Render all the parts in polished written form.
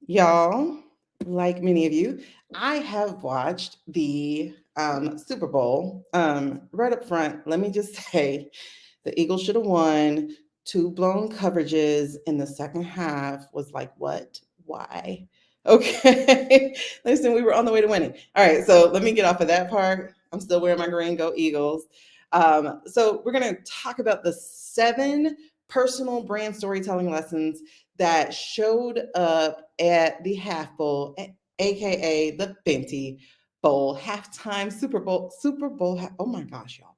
Y'all, like many of you, I have watched the Super Bowl. Right up front, let me just say the Eagles should have won. Two blown coverages in the second half was like, what? Why? Okay. Listen, we were on the way to winning. All right, so let me get off of that part. I'm still wearing my green, go Eagles. So we're going to talk about the 7 personal brand storytelling lessons that showed up at the Half Bowl, aka the Fenty Bowl, halftime Super Bowl. Oh my gosh, y'all!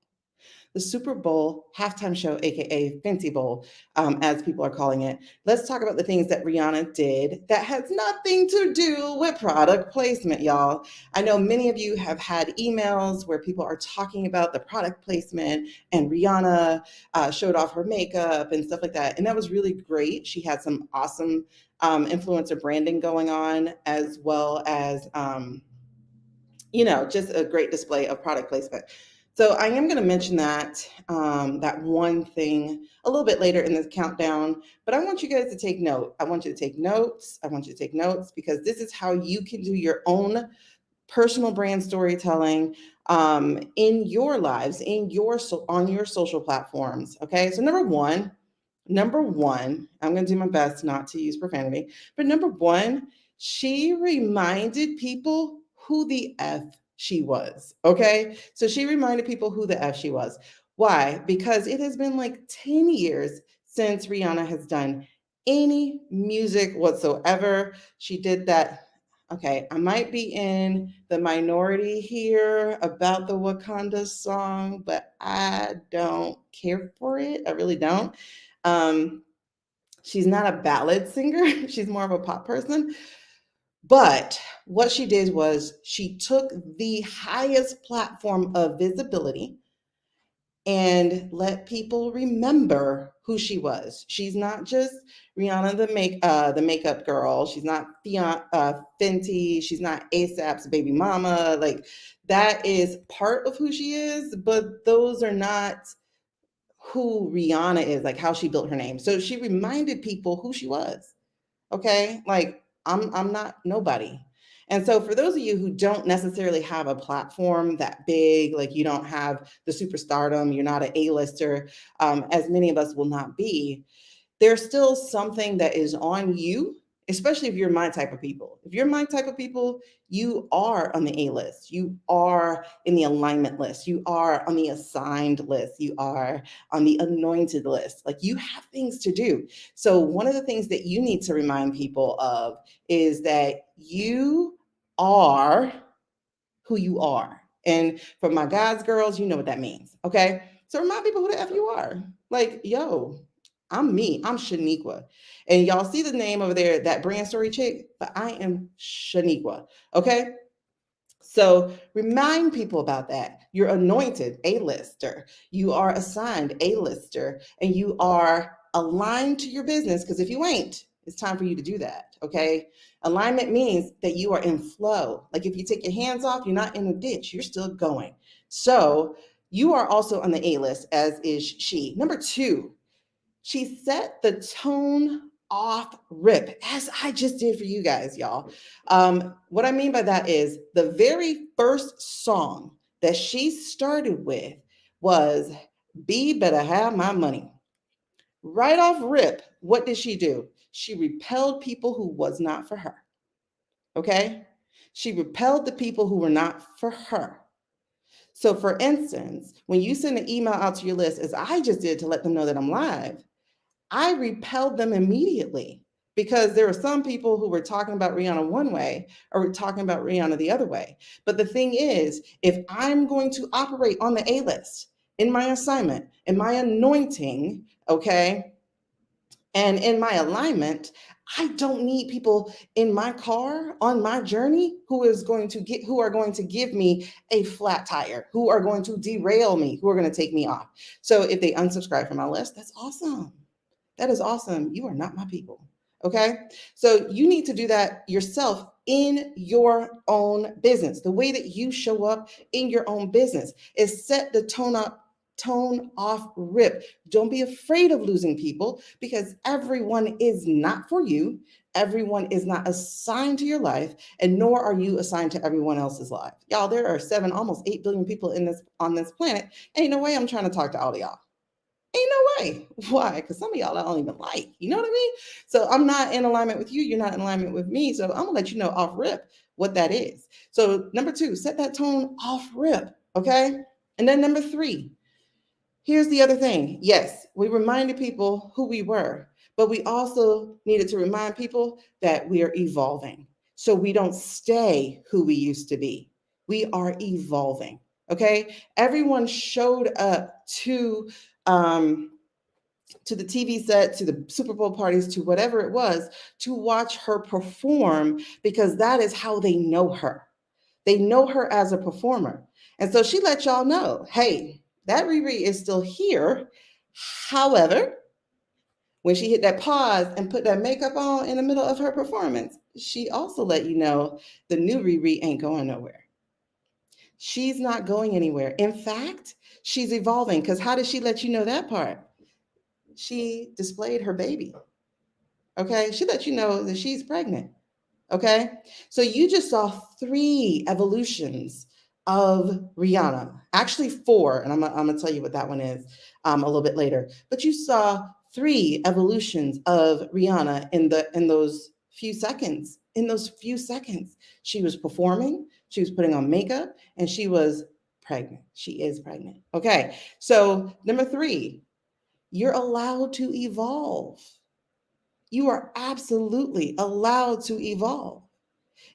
The Super Bowl halftime show, aka Fenty Bowl, as people are calling it. Let's talk about the things that Rihanna did that has nothing to do with product placement, y'all. I know many of you have had emails where people are talking about the product placement, and Rihanna showed off her makeup and stuff like that. And that was really great. She had some awesome influencer branding going on, as well as just a great display of product placement. So I am going to mention that one thing a little bit later in this countdown, but I want you guys to take note. I want you to take notes. I want you to take notes because this is how you can do your own personal brand storytelling in your lives, on your social platforms. Okay, so number one, I'm going to do my best not to use profanity, but number one, she reminded people who the F she was. Okay. So she reminded people who the F she was. Why? Because it has been like 10 years since Rihanna has done any music whatsoever. She did that. Okay. I might be in the minority here about the Wakanda song, but I don't care for it. I really don't. Um, she's not a ballad singer, she's more of a pop person. But what she did was she took the highest platform of visibility and let people remember who she was. She's not just Rihanna the makeup girl. She's not Fenty. She's not ASAP's baby mama. Like that is part of who she is, but those are not who Rihanna is, like how she built her name. So she reminded people who she was. Okay? Like I'm not nobody. And so for those of you who don't necessarily have a platform that big, like you don't have the superstardom, you're not an A-lister, as many of us will not be, there's still something that is on you, especially if you're my type of people. If you're my type of people, you are on the A list. You are in the alignment list. You are on the assigned list. You are on the anointed list. Like you have things to do. So, one of the things that you need to remind people of is that you are who you are. And for my guys, girls, you know what that means. Okay. So remind people who the F you are. Like, yo, I'm me. I'm Shaniqua. And y'all see the name over there, that brand story chick, but I am Shaniqua. Okay. So remind people about that. You're anointed A-lister. You are assigned A-lister and you are aligned to your business because if you ain't, it's time for you to do that. Okay. Alignment means that you are in flow. Like if you take your hands off, you're not in a ditch, you're still going. So you are also on the A list, as is she. Number two, she set the tone off rip, as I just did for you guys, y'all. What I mean by that is the very first song that she started with was B Better Have My Money. Right off rip, what did she do? She repelled people who was not for her. Okay? She repelled the people who were not for her. So, for instance, when you send an email out to your list, as I just did to let them know that I'm live, I repelled them immediately because there were some people who were talking about Rihanna one way or were talking about Rihanna the other way. But the thing is, if I'm going to operate on the A list in my assignment, in my anointing, okay, and in my alignment, I don't need people in my car on my journey who are going to give me a flat tire, who are going to derail me, who are going to take me off. So if they unsubscribe from my list, that's awesome. That is awesome. You are not my people. Okay. So you need to do that yourself in your own business. The way that you show up in your own business is set the tone off rip. Don't be afraid of losing people because everyone is not for you. Everyone is not assigned to your life, and nor are you assigned to everyone else's life. Y'all, there are 7, almost 8 billion people in this on this planet. Ain't no way I'm trying to talk to all of y'all. Ain't no way. Why? Because some of y'all I don't even like. You know what I mean? So I'm not in alignment with you. You're not in alignment with me. So I'm gonna let you know off rip what that is. So number 2, set that tone off rip. Okay. And then number 3, here's the other thing. Yes, we reminded people who we were, but we also needed to remind people that we are evolving. So we don't stay who we used to be. We are evolving. Okay. Everyone showed up um, to the TV set, to the Super Bowl parties, to whatever it was, to watch her perform because that is how they know her. They know her as a performer. And so she let y'all know, hey, that Riri is still here. However, when she hit that pause and put that makeup on in the middle of her performance, she also let you know the new Riri ain't going nowhere. She's not going anywhere. In fact, she's evolving because how did she let you know that part? She displayed her baby. Okay. She let you know that she's pregnant. Okay. So you just saw 3 evolutions of Rihanna, actually 4. And I'm going to tell you what that one is a little bit later. But you saw 3 evolutions of Rihanna in those few seconds. In those few seconds, she was performing, she was putting on makeup, and she was pregnant. She is pregnant. Okay. So number 3, you're allowed to evolve. You are absolutely allowed to evolve.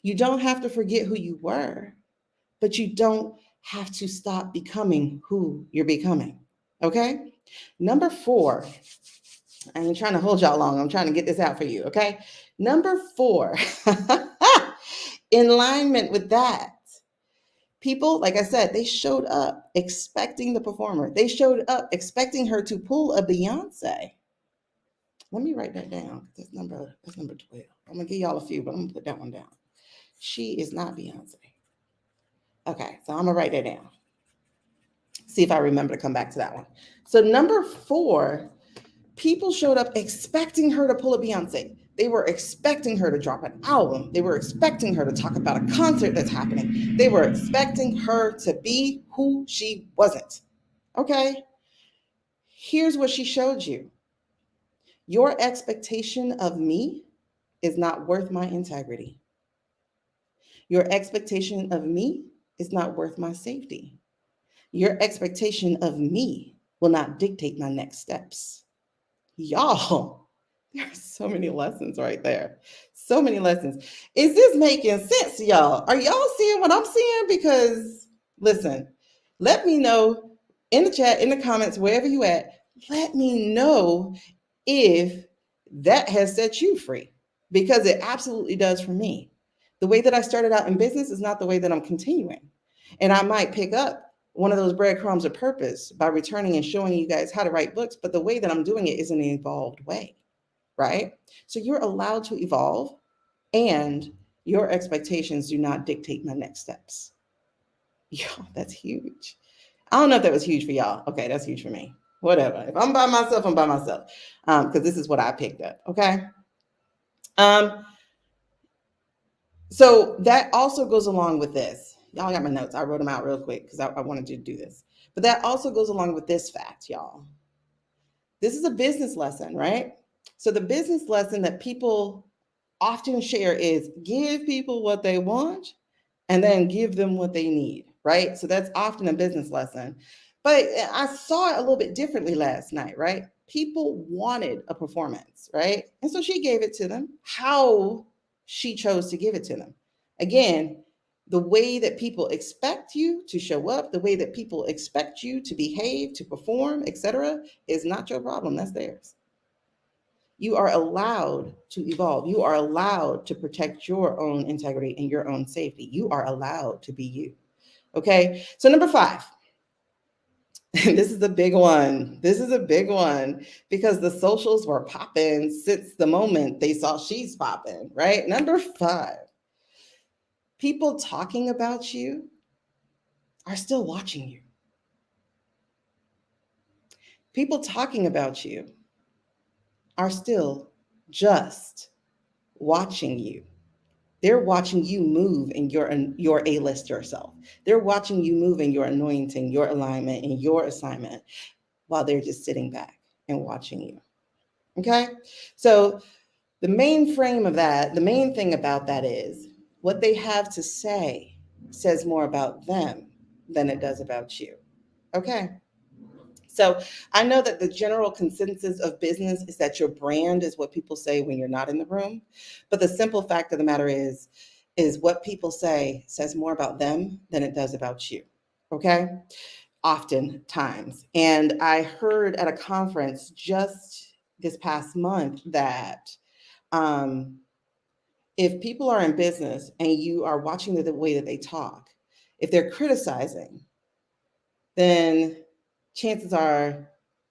You don't have to forget who you were, but you don't have to stop becoming who you're becoming. Okay? Number 4, I ain't trying to hold y'all long. I'm trying to get this out for you. Okay? Number 4, in alignment with that, people, like I said, they showed up expecting the performer. They showed up expecting her to pull a Beyonce. Let me write that down. That's number 12. I'm gonna give y'all a few, but I'm gonna put that one down. She is not Beyonce. Okay, so I'm gonna write that down. See if I remember to come back to that one. So number 4, people showed up expecting her to pull a Beyonce. They were expecting her to drop an album. They were expecting her to talk about a concert that's happening. They were expecting her to be who she wasn't. Okay? Here's what she showed you. Your expectation of me is not worth my integrity. Your expectation of me is not worth my safety. Your expectation of me will not dictate my next steps. Y'all, there are so many lessons right there. So many lessons. Is this making sense, y'all? Are y'all seeing what I'm seeing? Because listen, let me know in the chat, in the comments, wherever you at, let me know if that has set you free, because it absolutely does for me. The way that I started out in business is not the way that I'm continuing. And I might pick up one of those breadcrumbs of purpose by returning and showing you guys how to write books, but the way that I'm doing it is an evolved way, right? So you're allowed to evolve, and your expectations do not dictate my next steps. Yo, that's huge. I don't know if that was huge for y'all. Okay, that's huge for me. Whatever. If I'm by myself, I'm by myself. Because this is what I picked up. Okay. Um, so that also goes along with this. Y'all got my notes. I wrote them out real quick because I wanted to do this. But that also goes along with this fact, y'all. This is a business lesson, right? So the business lesson that people often share is give people what they want and then give them what they need, right? So that's often a business lesson. But I saw it a little bit differently last night, right? People wanted a performance, right? And so she gave it to them. How she chose to give it to them. Again, the way that people expect you to show up, the way that people expect you to behave, to perform, etc., is not your problem. That's theirs. You are allowed to evolve. You are allowed to protect your own integrity and your own safety. You are allowed to be you. Okay. So number 5, this is a big one. This is a big one because the socials were popping since the moment they saw she's popping, right? Number 5, people talking about you are still watching you. People talking about you are still just watching you. They're watching you move in your A-lister self. They're watching you move in your anointing, your alignment, and your assignment while they're just sitting back and watching you. Okay? So the main frame of that, the main thing about that is what they have to say says more about them than it does about you. Okay? So I know that the general consensus of business is that your brand is what people say when you're not in the room. But the simple fact of the matter is what people say says more about them than it does about you. Okay? Oftentimes. And I heard at a conference just this past month that um, if people are in business and you are watching the way that they talk, if they're criticizing, then chances are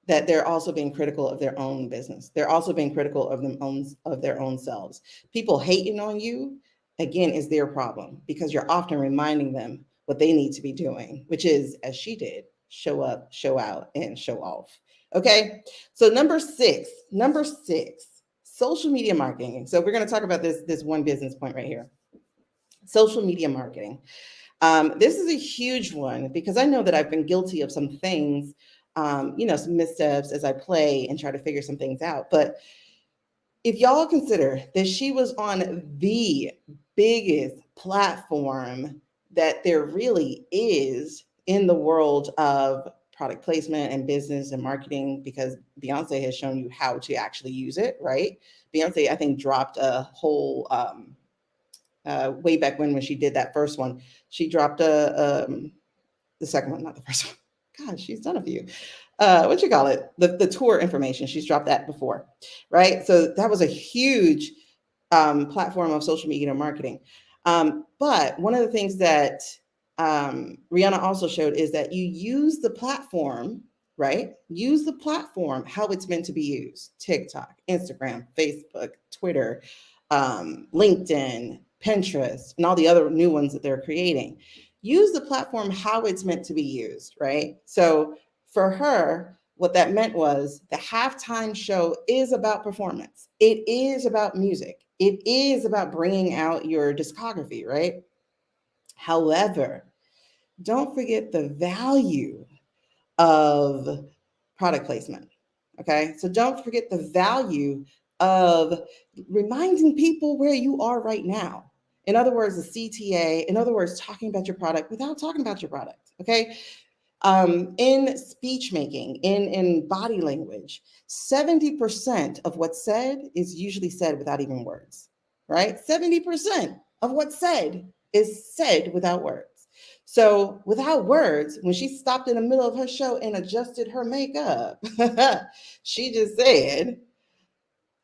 that they're also being critical of their own business. They're also being critical of their own selves. People hating on you, again, is their problem because you're often reminding them what they need to be doing, which is, as she did, show up, show out, and show off. Okay. So number six, social media marketing. So we're going to talk about this one business point right here. Social media marketing. This is a huge one because I know that I've been guilty of some things, some missteps as I play and try to figure some things out. But if y'all consider that she was on the biggest platform that there really is in the world of product placement and business and marketing, because Beyonce has shown you how to actually use it, right? Beyonce, I think, dropped a whole way back when she did that first one. She dropped the second one, not the first one. God, she's done a few. What you call it? The tour information. She's dropped that before, right? So that was a huge platform of social media marketing. But one of the things that Rihanna also showed is that you use the platform, right? Use the platform how it's meant to be used. TikTok, Instagram, Facebook, Twitter, LinkedIn, Pinterest, and all the other new ones that they're creating. Use the platform how it's meant to be used, right? So for her, what that meant was the halftime show is about performance. It is about music. It is about bringing out your discography, right? However, don't forget the value of product placement. Okay. So don't forget the value of reminding people where you are right now. In other words, the CTA, in other words, talking about your product without talking about your product. Okay. In speech making, in body language, 70% of what's said is usually said without even words, right? 70% of what's said is said without words. So without words, when she stopped in the middle of her show and adjusted her makeup, she just said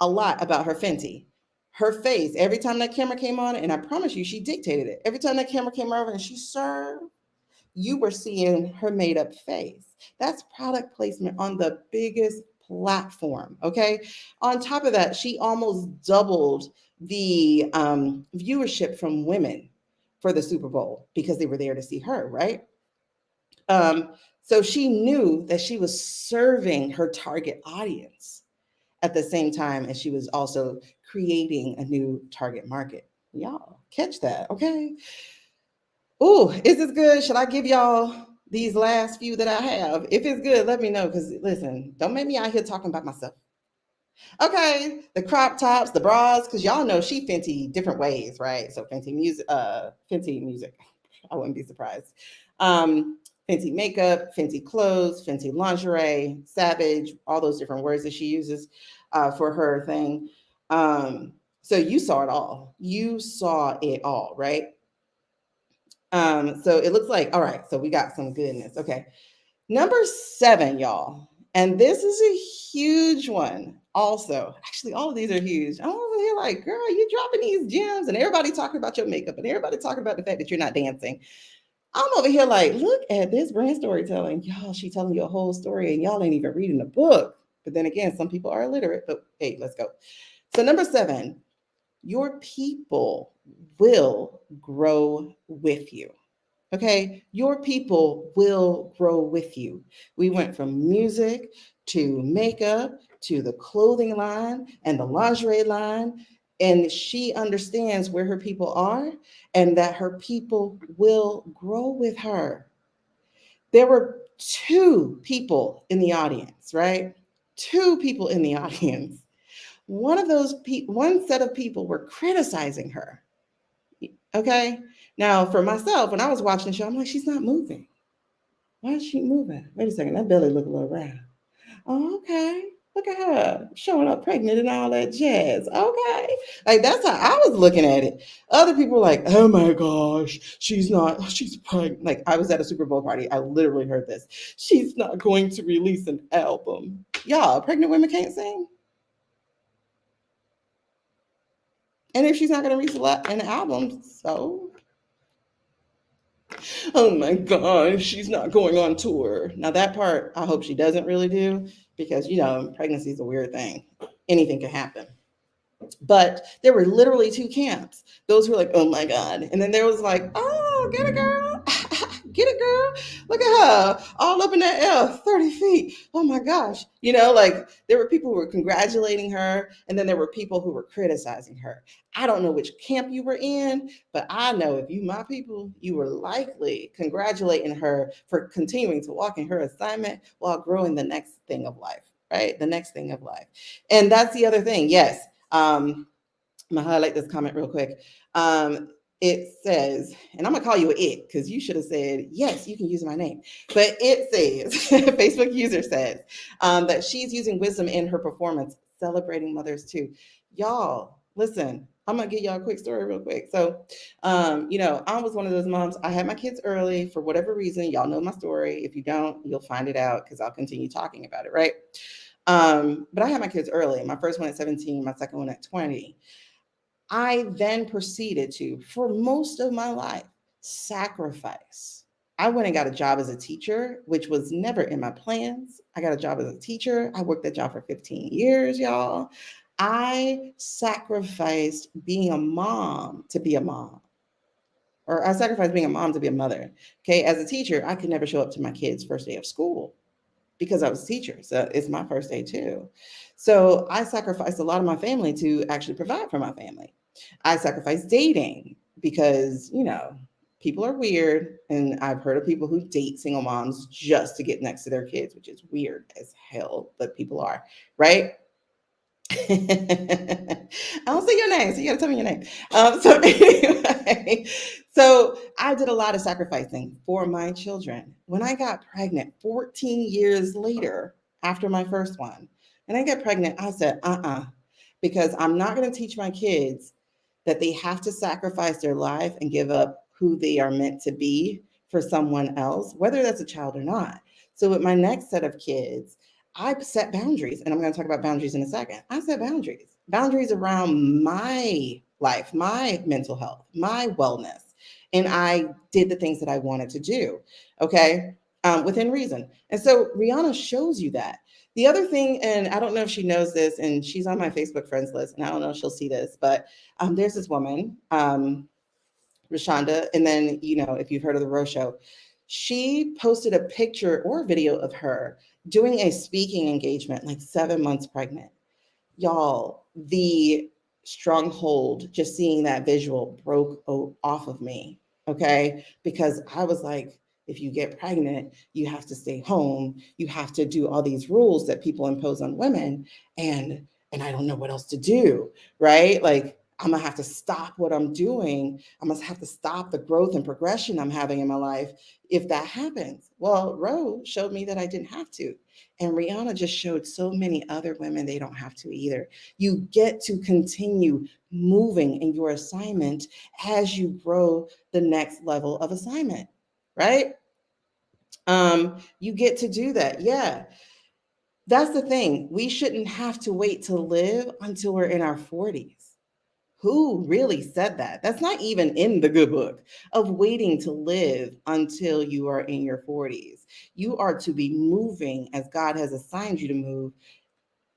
a lot about her Fenty. Her face, every time that camera came on, and I promise you, she dictated it. Every time that camera came over and she served, you were seeing her made up face. That's product placement on the biggest platform. Okay. On top of that, she almost doubled the viewership from women for the Super Bowl because they were there to see her, right? Um, so she knew that she was serving her target audience at the same time as she was also creating a new target market. Y'all catch that, okay? Ooh, is this good? Should I give y'all these last few that I have? If it's good, let me know. Because listen, don't make me out here talking about myself. Okay, the crop tops, the bras, because y'all know she Fenty different ways, right? So Fenty music. I wouldn't be surprised. Fenty makeup, Fenty clothes, Fenty lingerie, Savage, all those different words that she uses for her thing. So you saw it all. You saw it all, right? So it looks like, all right, so we got some goodness. Okay. Number 7, y'all. And this is a huge one also. Actually, all of these are huge. I'm over here like, girl, you dropping these gems and everybody talking about your makeup and everybody talking about the fact that you're not dancing. I'm over here like, look at this brand storytelling. Y'all, she telling you a whole story and y'all ain't even reading the book. But then again, some people are illiterate, but hey, let's go. So number 7, your people will grow with you. Okay, your people will grow with you. We went from music to makeup to the clothing line and the lingerie line and she understands where her people are and that her people will grow with her. There were two people in the audience, right? Two people in the audience. One of those one set of people were criticizing her. Okay. Now, for myself, when I was watching the show, I'm like, she's not moving. Why is she moving? Wait a second, that belly look a little round. Oh, okay. Look at her showing up pregnant and all that jazz. Okay. Like that's how I was looking at it. Other people were like, oh my gosh, she's pregnant. Like I was at a Super Bowl party. I literally heard this. She's not going to release an album. Y'all, pregnant women can't sing. And if she's not going to release an album, so oh my gosh, she's not going on tour. Now that part, I hope she doesn't really do because pregnancy is a weird thing. Anything can happen. But there were literally two camps. Those who were like, oh my God. And then there was like, oh, get it, girl. Get it, girl. Look at her. All up in that air, 30 feet. Oh my gosh. Like there were people who were congratulating her, and then there were people who were criticizing her. I don't know which camp you were in, but I know if you my people, you were likely congratulating her for continuing to walk in her assignment while growing the next thing of life, right? The next thing of life. And that's the other thing. Yes. I'm gonna highlight this comment real quick. It says, and I'm gonna call you it because you should have said yes. You can use my name, but it says, Facebook user says that she's using wisdom in her performance, celebrating mothers too. Y'all, listen. I'm gonna give y'all a quick story real quick. So, I was one of those moms. I had my kids early for whatever reason. Y'all know my story. If you don't, you'll find it out because I'll continue talking about it, right? But I had my kids early. My first one at 17, my second one at 20. I then proceeded to, for most of my life, sacrifice. I went and got a job as a teacher, which was never in my plans. I got a job as a teacher. I worked that job for 15 years, y'all. I sacrificed being a mom to be a mom. Or I sacrificed being a mom to be a mother. Okay. As a teacher, I could never show up to my kids' first day of school because I was a teacher. So it's my first day too. So I sacrificed a lot of my family to actually provide for my family. I sacrificed dating because, people are weird. And I've heard of people who date single moms just to get next to their kids, which is weird as hell, but people are, right? I don't see your name, so you got to tell me your name. So anyway, so I did a lot of sacrificing for my children. When I got pregnant 14 years later, after my first one, and I got pregnant, I said, because I'm not going to teach my kids that they have to sacrifice their life and give up who they are meant to be for someone else, whether that's a child or not. So with my next set of kids, I set boundaries, and I'm going to talk about boundaries in a second. I set boundaries around my life, my mental health, my wellness, and I did the things that I wanted to do, okay, within reason. And so Rihanna shows you that. The other thing, and I don't know if she knows this, and she's on my Facebook friends list, and I don't know if she'll see this, but there's this woman, Rashonda, and then, if you've heard of the Rose Show, she posted a picture or a video of her doing a speaking engagement, like 7 months pregnant. Y'all, the stronghold, just seeing that visual broke off of me, okay? Because I was like, if you get pregnant, you have to stay home. You have to do all these rules that people impose on women. And I don't know what else to do, right? Like, I'm gonna have to stop what I'm doing. I must have to stop the growth and progression I'm having in my life if that happens. Well, Rose showed me that I didn't have to. And Rihanna just showed so many other women they don't have to either. You get to continue moving in your assignment as you grow the next level of assignment, right? You get to do that. Yeah. That's the thing. We shouldn't have to wait to live until we're in our 40s. Who really said that? That's not even in the good book of waiting to live until you are in your 40s. You are to be moving as God has assigned you to move,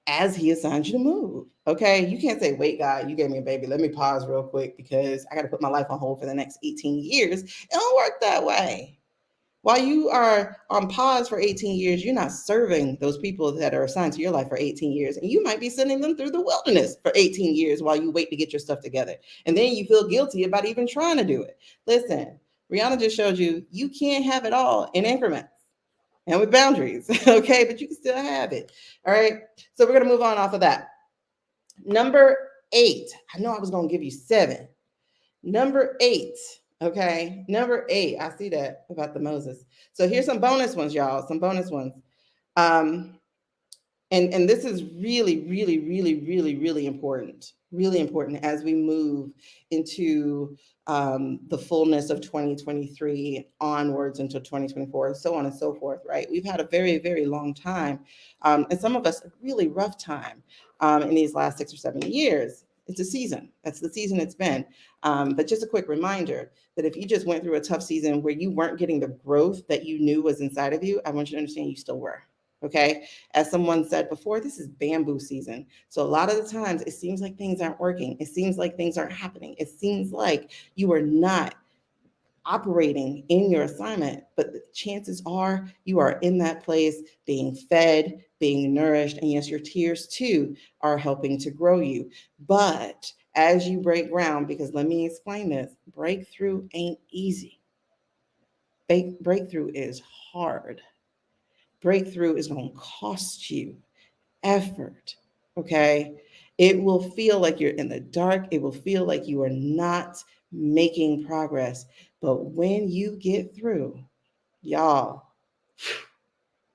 as He assigned you to move. Okay. You can't say, wait, God, you gave me a baby. Let me pause real quick because I got to put my life on hold for the next 18 years. It don't work that way. While you are on pause for 18 years, you're not serving those people that are assigned to your life for 18 years. And you might be sending them through the wilderness for 18 years while you wait to get your stuff together. And then you feel guilty about even trying to do it. Listen, Rihanna just showed you you can't have it all in increments and with boundaries, okay? But you can still have it, all right? So we're gonna move on off of that. Number 8, I know I was gonna give you 7. Number 8, okay? Number 8, I see that about the Moses. So here's some bonus ones, y'all, some bonus ones. Um, and this is really important as we move into the fullness of 2023 onwards into 2024, so on and so forth, right? We've had a very long time, and some of us a really rough time in these last 6 or 7 years. It's a season. That's the season it's been. But just a quick reminder that if you just went through a tough season where you weren't getting the growth that you knew was inside of you, I want you to understand you still were. Okay. As someone said before, this is bamboo season. So a lot of the times it seems like things aren't working. It seems like things aren't happening. It seems like you are not operating in your assignment, but the chances are you are in that place being fed, being nourished. And yes, your tears too are helping to grow you. But as you break ground, because let me explain this, breakthrough ain't easy. Breakthrough is hard. Breakthrough is going to cost you effort. Okay. It will feel like you're in the dark. It will feel like you are not making progress. But when you get through, y'all,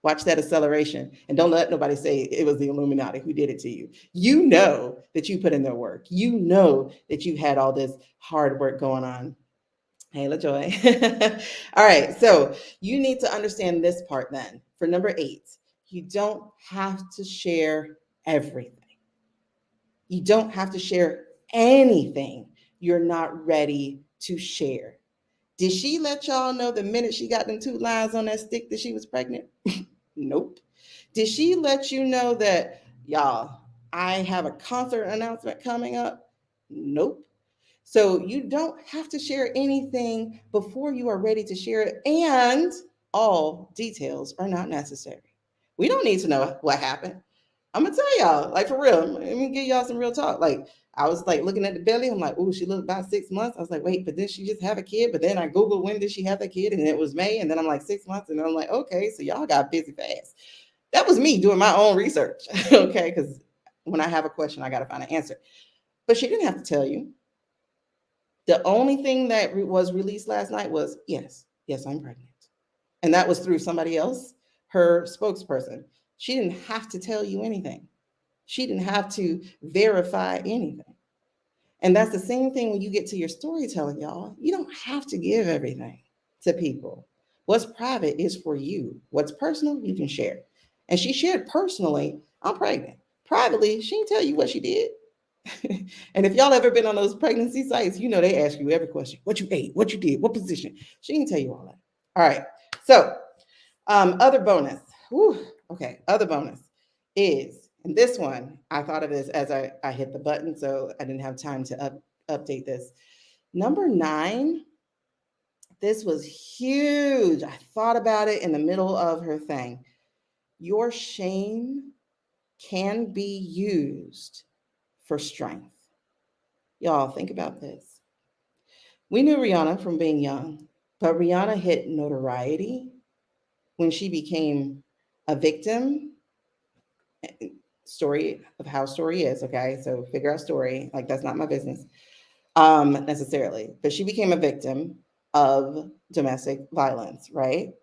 watch that acceleration. And don't let nobody say it was the Illuminati who did it to you. You know that you put in their work. You know that you had all this hard work going on. Hey, LaJoy. All right. So you need to understand this part then. For number 8, you don't have to share everything. You don't have to share anything you're not ready to share. Did she let y'all know the minute she got them 2 lines on that stick that she was pregnant? Nope. Did she let you know that, y'all, I have a concert announcement coming up? Nope. So you don't have to share anything before you are ready to share it, and all details are not necessary. We don't need to know what happened. I'm gonna tell y'all, like for real. Let me give y'all some real talk. Like I was like looking at the belly. I'm like, oh, she looked about 6 months. I was like, wait, but did she just have a kid? But then I Googled when did she have that kid, and it was May. And then I'm like 6 months, and then I'm like, okay, so y'all got busy fast. That was me doing my own research, okay? Because when I have a question, I got to find an answer. But she didn't have to tell you. The only thing that was released last night was yes, I'm pregnant. And that was through somebody else, her spokesperson. She didn't have to tell you anything. She didn't have to verify anything. And that's the same thing when you get to your storytelling, y'all. You don't have to give everything to people. What's private is for you. What's personal, you can share. And she shared personally, I'm pregnant. Privately, she didn't tell you what she did. And if y'all ever been on those pregnancy sites, you know they ask you every question. What you ate, what you did, what position. She can tell you all that. All right. So other bonus. Whew, okay, other bonus is, and this one, I thought of this as I hit the button, so I didn't have time to update this. Number 9, this was huge. I thought about it in the middle of her thing. Your shame can be used for strength. Y'all, think about this. We knew Rihanna from being young, but Rihanna hit notoriety when she became a victim. Story of how story is, okay? So figure out story. Like that's not my business necessarily. But she became a victim of domestic violence, right?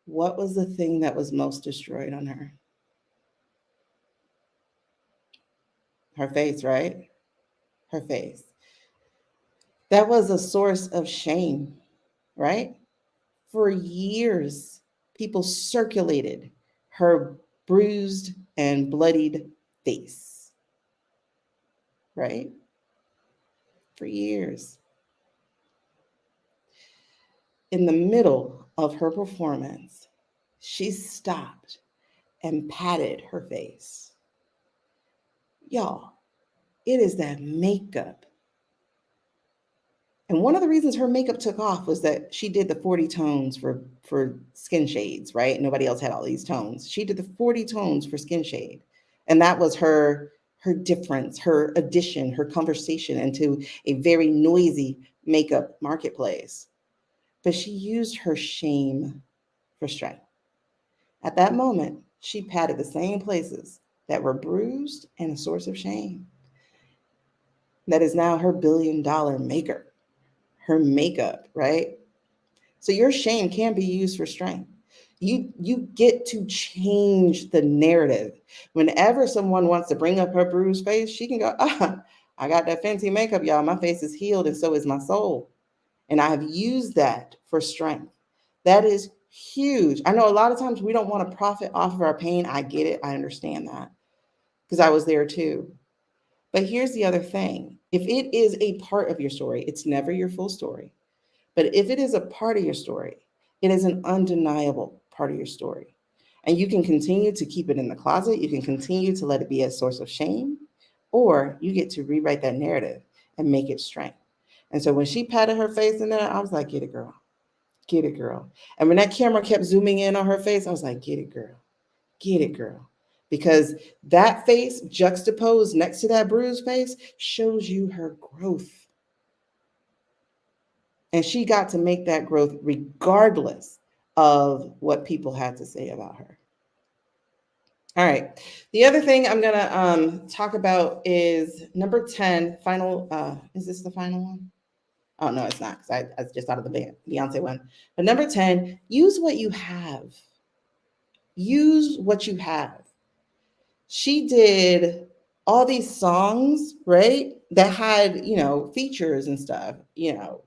What was the thing that was most destroyed on her? Her face, right? Her face. That was a source of shame, right? For years, people circulated her bruised and bloodied face, right? For years. In the middle of her performance, she stopped and patted her face. Y'all, it is that makeup. And one of the reasons her makeup took off was that she did the 40 tones for skin shades, right? Nobody else had all these tones. She did the 40 tones for skin shade. And that was her difference, her addition, her conversation into a very noisy makeup marketplace. But she used her shame for strength. At that moment, she patted the same places that were bruised and a source of shame. That is now her $1 billion maker, her makeup, right? So your shame can be used for strength. You get to change the narrative. Whenever someone wants to bring up her bruised face, she can go, I got that fancy makeup, y'all. My face is healed and so is my soul. And I have used that for strength. That is huge. I know a lot of times we don't want to profit off of our pain. I get it. I understand that because I was there too. But here's the other thing. If it is a part of your story, it's never your full story. But if it is a part of your story, it is an undeniable part of your story. And you can continue to keep it in the closet. You can continue to let it be a source of shame, or you get to rewrite that narrative and make it strength. And so when she patted her face in there, I was like, get it, girl. Get it, girl. And when that camera kept zooming in on her face, I was like, get it, girl. Get it, girl. Because that face juxtaposed next to that bruised face shows you her growth. And she got to make that growth regardless of what people had to say about her. All right. The other thing I'm going to talk about is number 10, final. Is this the final one? Oh, no, it's not, because I just thought of the Beyonce one. But number 10, use what you have. Use what you have. She did all these songs, right, that had, features and stuff,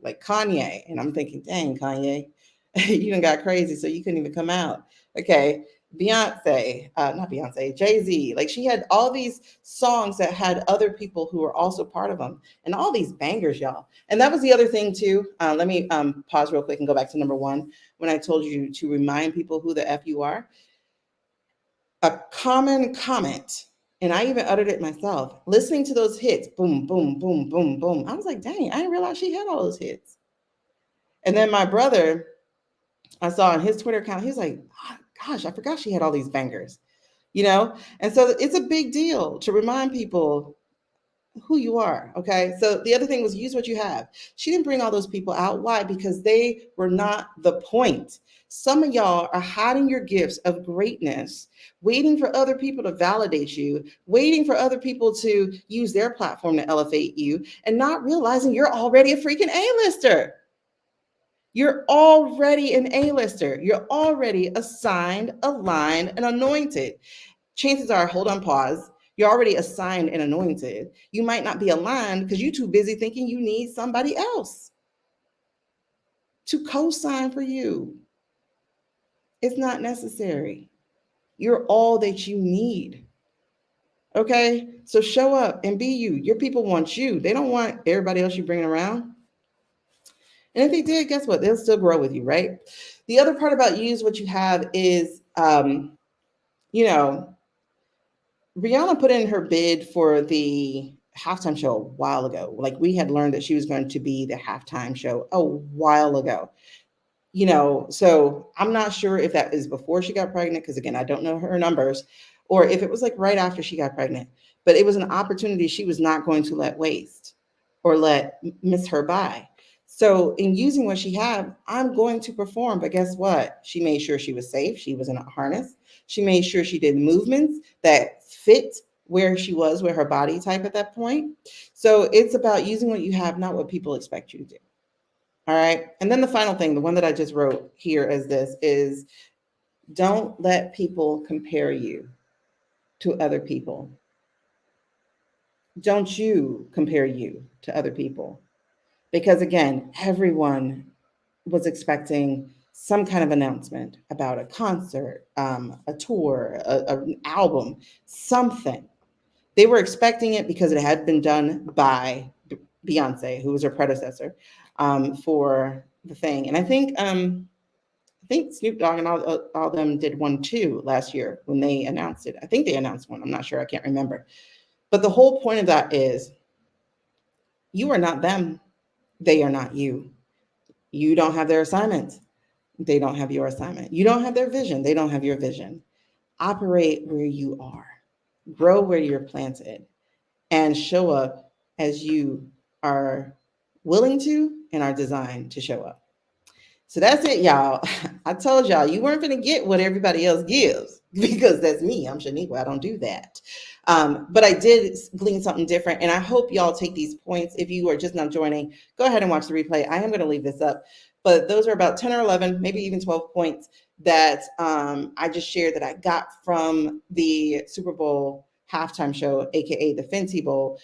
like Kanye. And I'm thinking, dang, Kanye, you done got crazy, so you couldn't even come out. Okay. Beyonce, not Beyonce, Jay-Z. Like, she had all these songs that had other people who were also part of them, and all these bangers, y'all. And that was the other thing too. Let me pause real quick and go back to number 1 when I told you to remind people who the F you are. A common comment, and I even uttered it myself, listening to those hits, boom, boom, boom, boom, boom. I was like, dang, I didn't realize she had all those hits. And then my brother, I saw on his Twitter account, he was like, oh, gosh, I forgot she had all these bangers, And so it's a big deal to remind people who you are, okay? So the other thing was use what you have. She didn't bring all those people out. Why? Because they were not the point. Some of y'all are hiding your gifts of greatness, waiting for other people to validate you, waiting for other people to use their platform to elevate you, and not realizing you're already a freaking A-lister. You're already an A-lister. You're already assigned, aligned, and anointed. Chances are, hold on, pause. You're already assigned and anointed. You might not be aligned because you're too busy thinking you need somebody else to co-sign for you. It's not necessary. You're all that you need. Okay? So show up and be you. Your people want you. They don't want everybody else you're bringing around. And if they did, guess what? They'll still grow with you, right? The other part about use what you have is, Rihanna put in her bid for the halftime show a while ago. Like, we had learned that she was going to be the halftime show a while ago. So I'm not sure if that is before she got pregnant, because again, I don't know her numbers, or if it was like right after she got pregnant. But it was an opportunity she was not going to let waste or let miss her by. So in using what she had, I'm going to perform. But guess what? She made sure she was safe. She was in a harness. She made sure she did movements that fit where she was, where her body type at that point. So it's about using what you have, not what people expect you to do. All right. And then the final thing, the one that I just wrote here as this is, don't let people compare you to other people. Don't you compare you to other people. Because again, everyone was expecting some kind of announcement about a concert, a tour, an album, something. They were expecting it because it had been done by Beyonce, who was her predecessor, for the thing. And I think Snoop Dogg and all of them did one too last year when they announced it. I think they announced one. I'm not sure. I can't remember. But the whole point of that is, you are not them. They are not you. You don't have their assignments. They don't have your assignment. You don't have their vision. They don't have your vision. Operate where you are, grow where you're planted, and show up as you are willing to and are designed to show up. So that's it, y'all. I told y'all you weren't going to get what everybody else gives because that's me. I'm Shaniqua. I don't do that. But I did glean something different. And I hope y'all take these points. If you are just now joining, go ahead and watch the replay. I am going to leave this up. But those are about 10 or 11, maybe even 12 points that I just shared that I got from the Super Bowl halftime show, AKA the Fenty Bowl.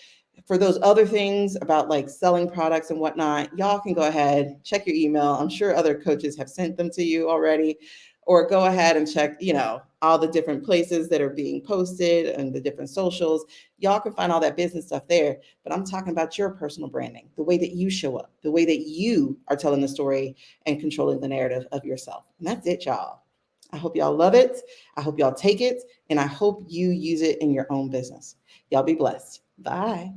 For those other things about like selling products and whatnot, y'all can go ahead, check your email. I'm sure other coaches have sent them to you already, or go ahead and check, all the different places that are being posted and the different socials. Y'all can find all that business stuff there. But I'm talking about your personal branding, the way that you show up, the way that you are telling the story and controlling the narrative of yourself. And that's it, y'all. I hope y'all love it. I hope y'all take it. And I hope you use it in your own business. Y'all be blessed. Bye.